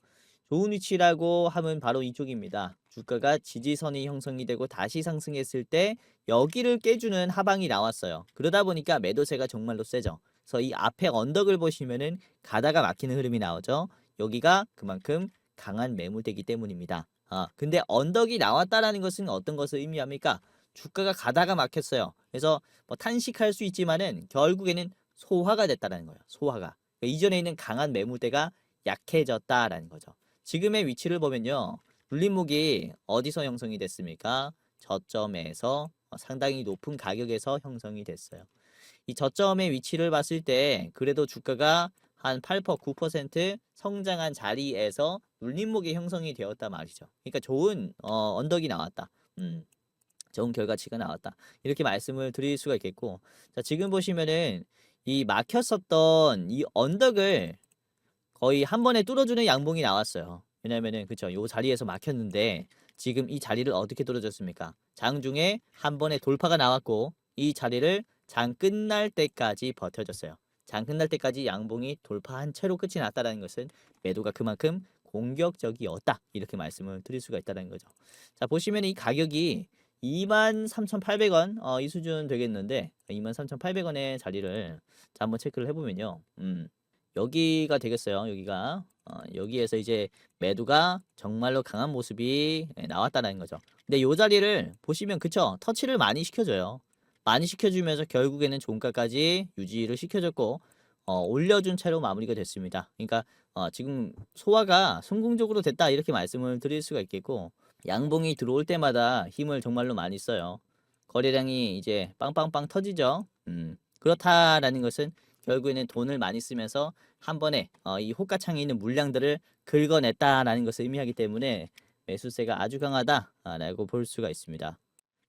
좋은 위치라고 하면 바로 이쪽입니다. 주가가 지지선이 형성이 되고 다시 상승했을 때 여기를 깨주는 하방이 나왔어요. 그러다 보니까 매도세가 정말로 세죠. 그래서 이 앞에 언덕을 보시면은 가다가 막히는 흐름이 나오죠. 여기가 그만큼 강한 매물대기 때문입니다. 근데 언덕이 나왔다라는 것은 어떤 것을 의미합니까? 주가가 가다가 막혔어요. 그래서 뭐 탄식할 수 있지만은 결국에는 소화가 됐다라는 거예요. 소화가. 그러니까 이전에 있는 강한 매물대가 약해졌다라는 거죠. 지금의 위치를 보면요. 눌림목이 어디서 형성이 됐습니까? 저점에서 상당히 높은 가격에서 형성이 됐어요. 이 저점의 위치를 봤을 때 그래도 주가가 한 8%, 9% 성장한 자리에서 눌림목이 형성이 되었단 말이죠. 그러니까 좋은 언덕이 나왔다. 좋은 결과치가 나왔다. 이렇게 말씀을 드릴 수가 있겠고, 자, 지금 보시면은 이 막혔었던 이 언덕을 거의 한 번에 뚫어주는 양봉이 나왔어요. 왜냐면은 그쵸, 요 자리에서 막혔는데 지금 이 자리를 어떻게 뚫어줬습니까? 장중에 한 번에 돌파가 나왔고 이 자리를 장 끝날 때까지 버텨줬어요. 장 끝날 때까지 양봉이 돌파한 채로 끝이 났다는 것은 매도가 그만큼 공격적이었다, 이렇게 말씀을 드릴 수가 있다는 거죠. 자, 보시면 이 가격이 23,800원 이 수준 되겠는데 23,800원의 자리를 자, 한번 체크를 해보면요. 여기가 되겠어요. 여기가 여기에서 이제 매도가 정말로 강한 모습이 나왔다는 거죠. 근데 요 자리를 보시면 그쵸, 터치를 많이 시켜줘요. 많이 시켜주면서 결국에는 종가까지 유지를 시켜줬고 올려준 채로 마무리가 됐습니다. 그러니까 지금 소화가 성공적으로 됐다, 이렇게 말씀을 드릴 수가 있겠고, 양봉이 들어올 때마다 힘을 정말로 많이 써요. 거래량이 이제 빵빵빵 터지죠. 그렇다라는 것은 결국에는 돈을 많이 쓰면서 한 번에 이 호가창에 있는 물량들을 긁어냈다라는 것을 의미하기 때문에 매수세가 아주 강하다라고 볼 수가 있습니다.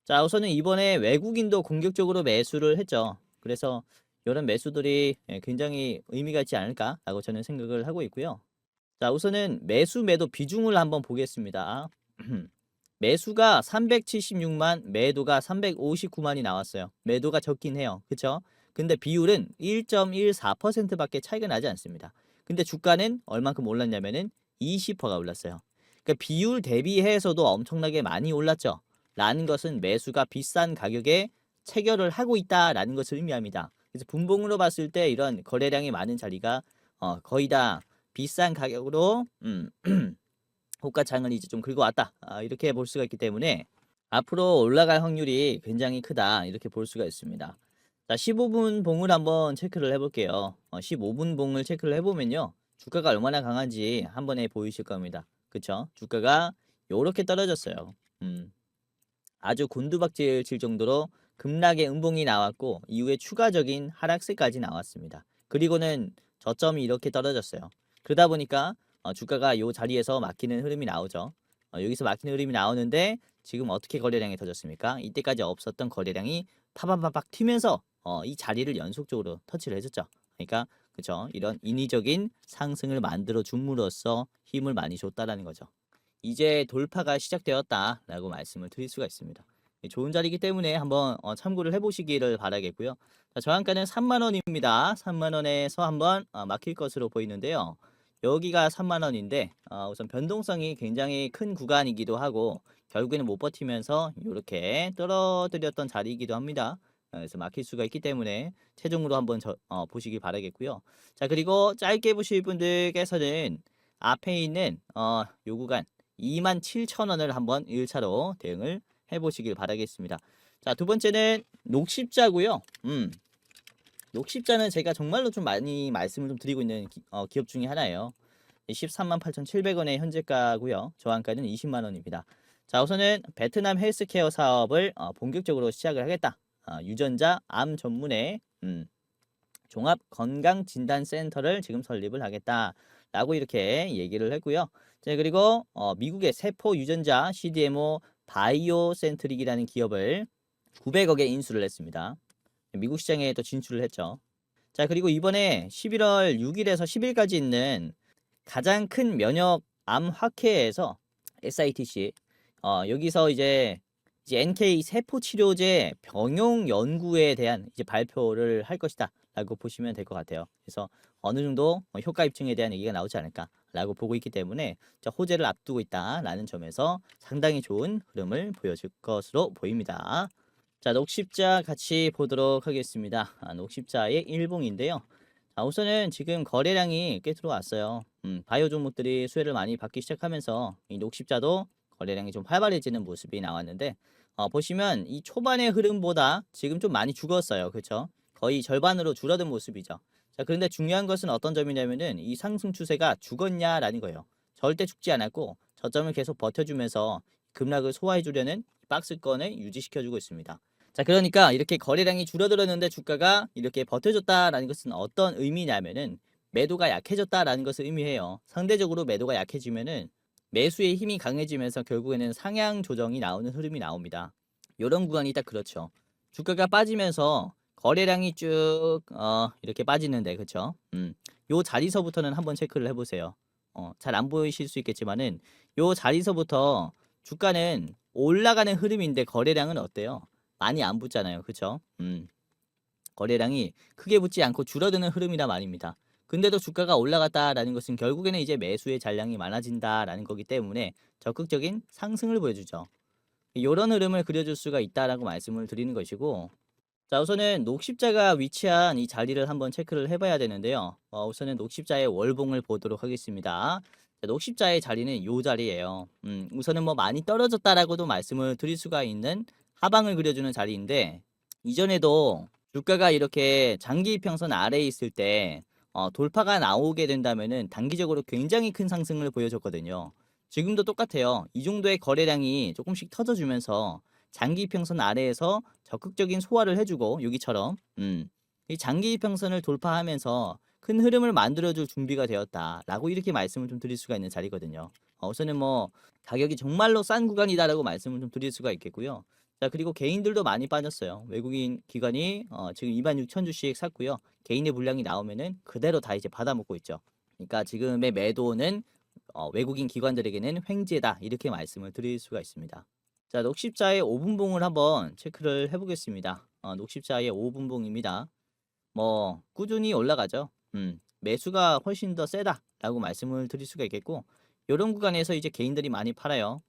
자, 우선은 이번에 외국인도 공격적으로 매수를 했죠. 그래서 이런 매수들이 굉장히 의미가 있지 않을까라고 저는 생각을 하고 있고요. 자, 우선은 매수 매도 비중을 한번 보겠습니다. 매수가 376만, 매도가 359만이 나왔어요. 매도가 적긴 해요. 그쵸? 근데 비율은 1.14%밖에 차이가 나지 않습니다. 근데 주가는 얼만큼 올랐냐면은 20%가 올랐어요. 그러니까 비율 대비해서도 엄청나게 많이 올랐죠. 라는 것은 매수가 비싼 가격에 체결을 하고 있다라는 것을 의미합니다. 그래서 분봉으로 봤을 때 이런 거래량이 많은 자리가 거의 다 비싼 가격으로 호가창을 이제 좀 긁어왔다, 이렇게 볼 수가 있기 때문에 앞으로 올라갈 확률이 굉장히 크다, 이렇게 볼 수가 있습니다. 자, 15분 봉을 한번 체크를 해볼게요. 15분 봉을 체크를 해보면요, 주가가 얼마나 강한지 한 번에 보이실 겁니다. 그쵸? 주가가 요렇게 떨어졌어요. 아주 곤두박질 칠 정도로 급락의 음봉이 나왔고 이후에 추가적인 하락세까지 나왔습니다. 그리고는 저점이 이렇게 떨어졌어요. 그러다 보니까 주가가 요 자리에서 막히는 흐름이 나오죠. 여기서 막히는 흐름이 나오는데 지금 어떻게 거래량이 터졌습니까? 이때까지 없었던 거래량이 파바바박 튀면서 이 자리를 연속적으로 터치를 해줬죠. 그러니까 그죠? 이런 인위적인 상승을 만들어 줌으로써 힘을 많이 줬다라는 거죠. 이제 돌파가 시작되었다라고 말씀을 드릴 수가 있습니다. 좋은 자리이기 때문에 한번 참고를 해보시기를 바라겠고요. 자, 저항가는 3만 원입니다. 3만 원에서 한번 막힐 것으로 보이는데요. 여기가 3만 원인데 우선 변동성이 굉장히 큰 구간이기도 하고 결국에는 못 버티면서 이렇게 떨어뜨렸던 자리이기도 합니다. 그래서 막힐 수가 있기 때문에 최종으로 한번 보시기 바라겠고요. 자, 그리고 짧게 보실 분들께서는 앞에 있는 요 구간 27,000원을 한번 1차로 대응을 해보시길 바라겠습니다. 자, 두 번째는 녹십자고요. 녹십자는 제가 정말로 좀 많이 말씀을 좀 드리고 있는 기업 중에 하나예요. 138,700원의 현재가고요. 저항가는 20만 원입니다. 자, 우선은 베트남 헬스케어 사업을 본격적으로 시작을 하겠다. 유전자 암 전문의 종합 건강 진단 센터를 지금 설립을 하겠다라고 이렇게 얘기를 했고요. 자, 그리고 미국의 세포 유전자 CDMO 바이오센트릭이라는 기업을 900억에 인수를 했습니다. 미국 시장에 또 진출을 했죠. 자, 그리고 이번에 11월 6일에서 10일까지 있는 가장 큰 면역 암 학회에서 SITC 여기서 이제 NK 세포 치료제 병용 연구에 대한 이제 발표를 할 것이다라고 보시면 될 것 같아요. 그래서 어느 정도 효과 입증에 대한 얘기가 나오지 않을까라고 보고 있기 때문에 호재를 앞두고 있다라는 점에서 상당히 좋은 흐름을 보여줄 것으로 보입니다. 자, 녹십자 같이 보도록 하겠습니다. 녹십자의 일봉인데요. 자, 우선은 지금 거래량이 꽤 들어왔어요. 바이오 종목들이 수혜를 많이 받기 시작하면서 이 녹십자도 거래량이 좀 활발해지는 모습이 나왔는데 보시면 이 초반의 흐름보다 지금 좀 많이 죽었어요. 그렇죠? 거의 절반으로 줄어든 모습이죠. 자, 그런데 중요한 것은 어떤 점이냐면은 이 상승 추세가 죽었냐라는 거예요. 절대 죽지 않았고 저점을 계속 버텨주면서 급락을 소화해 주려는 박스권을 유지시켜 주고 있습니다. 자, 그러니까 이렇게 거래량이 줄어들었는데 주가가 이렇게 버텨줬다라는 것은 어떤 의미냐면은 매도가 약해졌다라는 것을 의미해요. 상대적으로 매도가 약해지면은 매수의 힘이 강해지면서 결국에는 상향 조정이 나오는 흐름이 나옵니다. 이런 구간이 딱 그렇죠. 주가가 빠지면서 거래량이 쭉 이렇게 빠지는데 그쵸? 요 자리서부터는 한번 체크를 해보세요. 잘 안 보이실 수 있겠지만은 요 자리서부터 주가는 올라가는 흐름인데 거래량은 어때요? 많이 안 붙잖아요. 그쵸? 거래량이 크게 붙지 않고 줄어드는 흐름이란 말입니다. 근데도 주가가 올라갔다라는 것은 결국에는 이제 매수의 잔량이 많아진다라는 거기 때문에 적극적인 상승을 보여주죠. 이런 흐름을 그려줄 수가 있다라고 말씀을 드리는 것이고, 자, 우선은 녹십자가 위치한 이 자리를 한번 체크를 해봐야 되는데요. 우선은 녹십자의 월봉을 보도록 하겠습니다. 자, 녹십자의 자리는 이 자리예요. 우선은 뭐 많이 떨어졌다라고도 말씀을 드릴 수가 있는 하방을 그려주는 자리인데, 이전에도 주가가 이렇게 장기 이평선 아래에 있을 때 돌파가 나오게 된다면은 단기적으로 굉장히 큰 상승을 보여줬거든요. 지금도 똑같아요. 이 정도의 거래량이 조금씩 터져주면서 장기 이평선 아래에서 적극적인 소화를 해주고 여기처럼 이 장기 이평선을 돌파하면서 큰 흐름을 만들어줄 준비가 되었다라고 이렇게 말씀을 좀 드릴 수가 있는 자리거든요. 우선은 뭐 가격이 정말로 싼 구간이다라고 말씀을 좀 드릴 수가 있겠고요. 자, 그리고 개인들도 많이 빠졌어요. 외국인 기관이 지금 26,000주씩 샀고요. 개인의 물량이 나오면은 그대로 다 이제 받아먹고 있죠. 그러니까 지금의 매도는 외국인 기관들에게는 횡재다 이렇게 말씀을 드릴 수가 있습니다. 자, 녹십자의 5분봉을 한번 체크를 해보겠습니다. 녹십자의 5분봉입니다. 뭐 꾸준히 올라가죠. 매수가 훨씬 더 세다라고 말씀을 드릴 수가 있겠고, 이런 구간에서 이제 개인들이 많이 팔아요.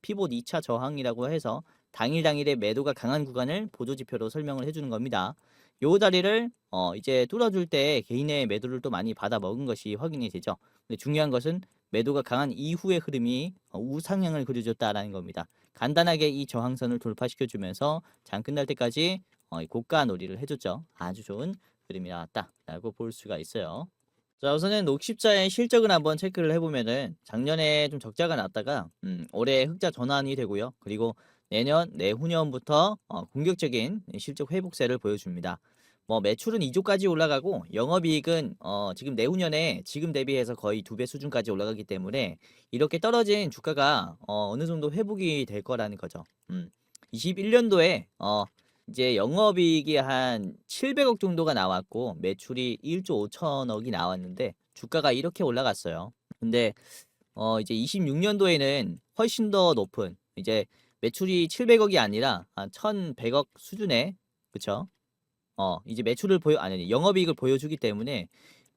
피봇 2차 저항이라고 해서 당일에 매도가 강한 구간을 보조지표로 설명을 해주는 겁니다. 요 자리를 이제 뚫어줄 때 개인의 매도를 또 많이 받아 먹은 것이 확인이 되죠. 근데 중요한 것은 매도가 강한 이후의 흐름이 우상향을 그려줬다라는 겁니다. 간단하게 이 저항선을 돌파시켜주면서 장 끝날 때까지 이 고가 놀이를 해줬죠. 아주 좋은 그림이 나왔다라고 볼 수가 있어요. 자, 우선은 녹십자의 실적을 한번 체크를 해보면은 작년에 좀 적자가 났다가 올해 흑자 전환이 되고요. 그리고 내년, 내후년부터 공격적인 실적 회복세를 보여줍니다. 뭐 매출은 2조까지 올라가고 영업이익은 지금 내후년에 지금 대비해서 거의 2배 수준까지 올라가기 때문에 이렇게 떨어진 주가가 어느 정도 회복이 될 거라는 거죠. 21년도에 이제 영업이익이 한 700억 정도가 나왔고 매출이 1조 5천억이 나왔는데 주가가 이렇게 올라갔어요. 근데 이제 26년도에는 훨씬 더 높은 이제 매출이 700억이 아니라 한 1,100억 수준의 그쵸? 이제 매출을 아니 영업이익을 보여주기 때문에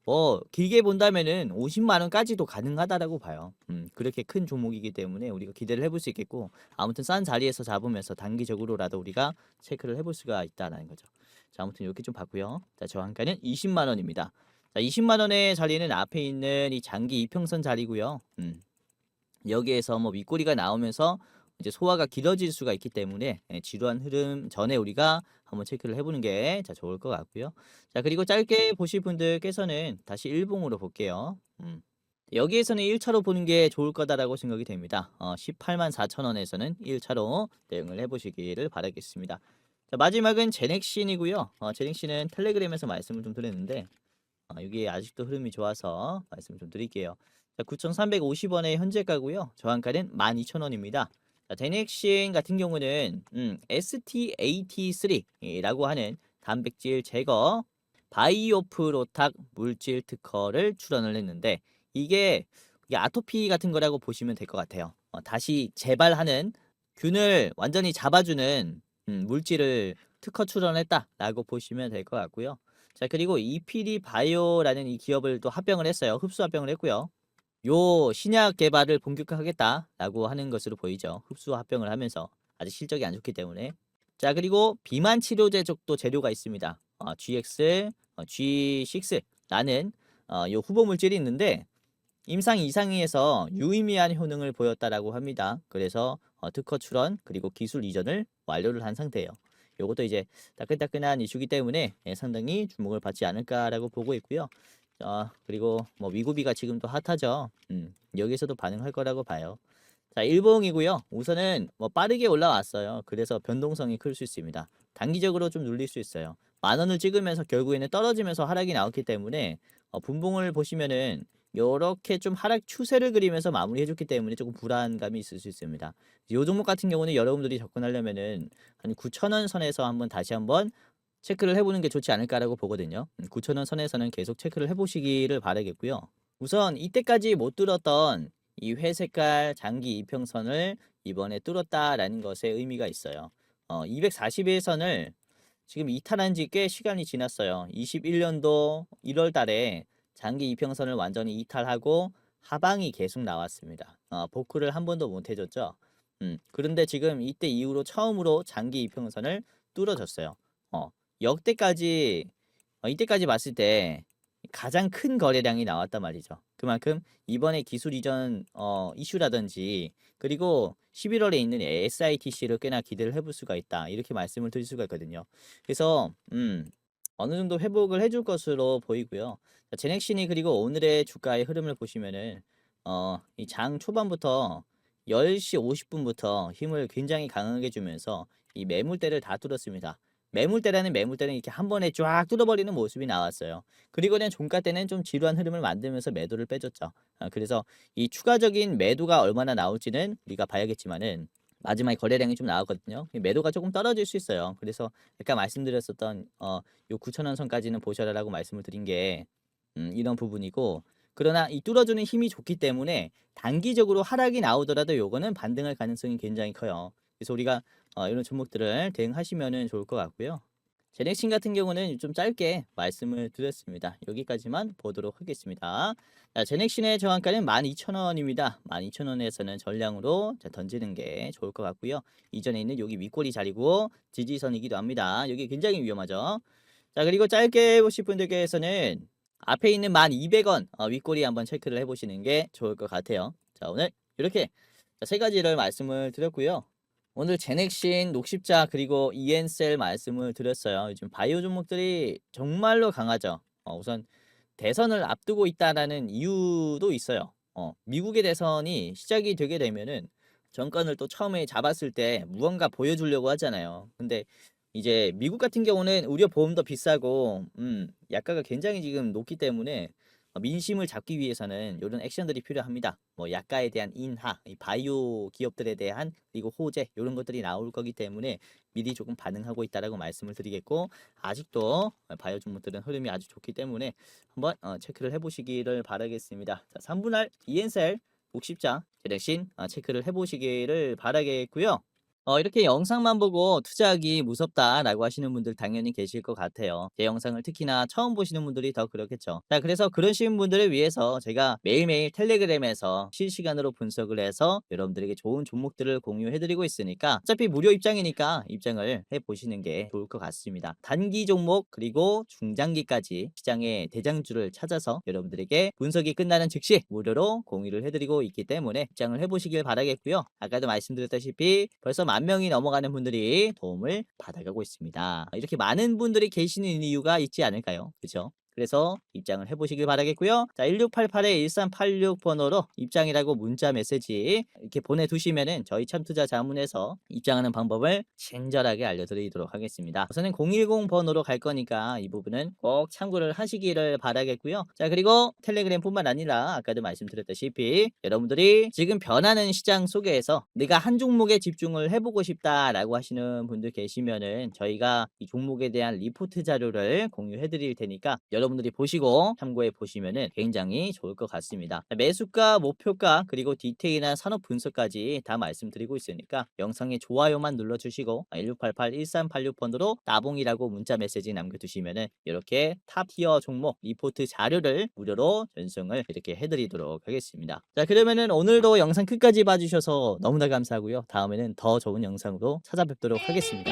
뭐 길게 본다면은 50만 원까지도 가능하다라고 봐요. 그렇게 큰 종목이기 때문에 우리가 기대를 해볼 수 있겠고 아무튼 싼 자리에서 잡으면서 단기적으로라도 우리가 체크를 해볼 수가 있다라는 거죠. 자, 아무튼 이렇게 좀 봤고요. 자, 저항가는 20만 원입니다. 자, 20만 원의 자리는 앞에 있는 이 장기 이평선 자리고요. 여기에서 뭐 윗꼬리가 나오면서 이제 소화가 길어질 수가 있기 때문에 지루한 흐름 전에 우리가 한번 체크를 해보는 게 좋을 것 같고요. 자, 그리고 짧게 보실 분들께서는 다시 일봉으로 볼게요. 여기에서는 1차로 보는 게 좋을 거다라고 생각이 됩니다. 18만 4천 원에서는 1차로 대응을 해보시기를 바라겠습니다. 자, 마지막은 제넥신이고요. 제넥신은 텔레그램에서 말씀을 좀 드렸는데 여기 아직도 흐름이 좋아서 말씀 좀 드릴게요. 자, 9,350원의 현재가고요. 저항가는 12,000원입니다. 자, 데넥신 같은 경우는 STAT3라고 하는 단백질 제거 바이오프로탁 물질 특허를 출원을 했는데 이게 아토피 같은 거라고 보시면 될 것 같아요. 다시 재발하는 균을 완전히 잡아주는 물질을 특허 출원했다라고 보시면 될 것 같고요. 자, 그리고 이피리 바이오라는 이 기업을 또 합병을 했어요. 흡수 합병을 했고요. 요 신약 개발을 본격화하겠다라고 하는 것으로 보이죠. 흡수 합병을 하면서 아직 실적이 안 좋기 때문에. 자, 그리고 비만 치료제 쪽도 재료가 있습니다. GX, G6라는 요 후보 물질이 있는데 임상 이상에서 유의미한 효능을 보였다라고 합니다. 그래서 특허 출원 그리고 기술 이전을 완료를 한 상태예요. 요것도 이제 따끈따끈한 이슈기 때문에 상당히 주목을 받지 않을까라고 보고 있고요. 그리고 뭐 미국비가 지금 또 핫하죠. 여기서도 반응할 거라고 봐요. 자, 일봉이고요. 우선은 뭐 빠르게 올라왔어요. 그래서 변동성이 클 수 있습니다. 단기적으로 좀 눌릴 수 있어요. 10,000원을 찍으면서 결국에는 떨어지면서 하락이 나왔기 때문에 분봉을 보시면은 요렇게 좀 하락 추세를 그리면서 마무리해 줬기 때문에 조금 불안감이 있을 수 있습니다. 요 종목 같은 경우는 여러분들이 접근하려면은 한 9,000원 선에서 다시 한번 체크를 해보는 게 좋지 않을까라고 보거든요. 9,000원 선에서는 계속 체크를 해보시기를 바라겠고요. 우선 이때까지 못 뚫었던 이 회색깔 장기 이평선을 이번에 뚫었다라는 것에 의미가 있어요. 240일선을 지금 이탈한 지 꽤 시간이 지났어요. 21년도 1월 달에 장기 이평선을 완전히 이탈하고 하방이 계속 나왔습니다. 복구를 한 번도 못 해줬죠. 그런데 지금 이때 이후로 처음으로 장기 이평선을 뚫어줬어요. 역대까지 이때까지 봤을 때 가장 큰 거래량이 나왔단 말이죠. 그만큼 이번에 기술 이전 이슈라든지 그리고 11월에 있는 SITC를 꽤나 기대를 해볼 수가 있다. 이렇게 말씀을 드릴 수가 있거든요. 그래서 어느 정도 회복을 해줄 것으로 보이고요. 제넥신이 그리고 오늘의 주가의 흐름을 보시면은 이 장 초반부터 10시 50분부터 힘을 굉장히 강하게 주면서 이 매물대를 다 뚫었습니다. 매물대는 이렇게 한 번에 쫙 뚫어버리는 모습이 나왔어요. 그리고는 종가 때는 좀 지루한 흐름을 만들면서 매도를 빼줬죠. 그래서 이 추가적인 매도가 얼마나 나올지는 우리가 봐야겠지만은 마지막에 거래량이 좀 나왔거든요. 매도가 조금 떨어질 수 있어요. 그래서 아까 말씀드렸었던 요 9,000원 선까지는 보셔라라고 말씀을 드린 게 이런 부분이고, 그러나 이 뚫어주는 힘이 좋기 때문에 단기적으로 하락이 나오더라도 요거는 반등할 가능성이 굉장히 커요. 그래서 우리가 이런 종목들을 대응하시면 좋을 것 같고요. 제넥신 같은 경우는 좀 짧게 말씀을 드렸습니다. 여기까지만 보도록 하겠습니다. 자, 제넥신의 저항가는 12,000원입니다. 12,000원에서는 전량으로 던지는 게 좋을 것 같고요. 이전에 있는 여기 윗꼬리 자리고 지지선이기도 합니다. 여기 굉장히 위험하죠. 자, 그리고 짧게 보실 분들께서는 앞에 있는 1200원 윗꼬리 한번 체크를 해보시는 게 좋을 것 같아요. 자, 오늘 이렇게 세 가지를 말씀을 드렸고요. 오늘 제넥신, 녹십자 그리고 이엔셀 말씀을 드렸어요. 요즘 바이오 종목들이 정말로 강하죠. 우선 대선을 앞두고 있다라는 이유도 있어요. 미국의 대선이 시작이 되게 되면은 정권을 또 처음에 잡았을 때 무언가 보여주려고 하잖아요. 근데 이제 미국 같은 경우는 의료 보험도 비싸고 약가가 굉장히 지금 높기 때문에 민심을 잡기 위해서는 이런 액션들이 필요합니다. 뭐 약가에 대한 인하, 이 바이오 기업들에 대한 그리고 호재 이런 것들이 나올 거기 때문에 미리 조금 반응하고 있다라고 말씀을 드리겠고, 아직도 바이오 종목들은 흐름이 아주 좋기 때문에 한번 체크를 해보시기를 바라겠습니다. 자, 3분할 ENSL 목십자 제렉신 체크를 해보시기를 바라겠고요. 이렇게 영상만 보고 투자하기 무섭다라고 하시는 분들 당연히 계실 것 같아요. 제 영상을 특히나 처음 보시는 분들이 더 그렇겠죠. 자, 그래서 그러신 분들을 위해서 제가 매일매일 텔레그램에서 실시간으로 분석을 해서 여러분들에게 좋은 종목들을 공유해드리고 있으니까 어차피 무료 입장이니까 입장을 해보시는 게 좋을 것 같습니다. 단기 종목 그리고 중장기까지 시장의 대장주를 찾아서 여러분들에게 분석이 끝나는 즉시 무료로 공유를 해드리고 있기 때문에 입장을 해보시길 바라겠고요. 아까도 말씀드렸다시피 벌써 10,000명이 넘어가는 분들이 도움을 받아가고 있습니다. 이렇게 많은 분들이 계시는 이유가 있지 않을까요? 그죠? 그래서 입장을 해보시길 바라겠고요. 자, 1688-1386 번호로 입장이라고 문자 메시지 이렇게 보내두시면은 저희 참투자 자문에서 입장하는 방법을 친절하게 알려드리도록 하겠습니다. 우선은 010 번호로 갈 거니까 이 부분은 꼭 참고를 하시기를 바라겠고요. 자, 그리고 텔레그램뿐만 아니라 아까도 말씀드렸다시피 여러분들이 지금 변하는 시장 속에서 내가 한 종목에 집중을 해보고 싶다라고 하시는 분들 계시면은 저희가 이 종목에 대한 리포트 자료를 공유해 드릴 테니까 여러분들이 보시고 참고해 보시면은 굉장히 좋을 것 같습니다. 매수가, 목표가 그리고 디테일한 산업 분석까지 다 말씀드리고 있으니까 영상에 좋아요만 눌러주시고 1688-1386번으로 나봉이라고 문자 메시지 남겨두시면은 이렇게 탑 티어 종목 리포트 자료를 무료로 전송을 이렇게 해드리도록 하겠습니다. 자, 그러면은 오늘도 영상 끝까지 봐주셔서 너무나 감사하고요. 다음에는 더 좋은 영상으로 찾아뵙도록 하겠습니다.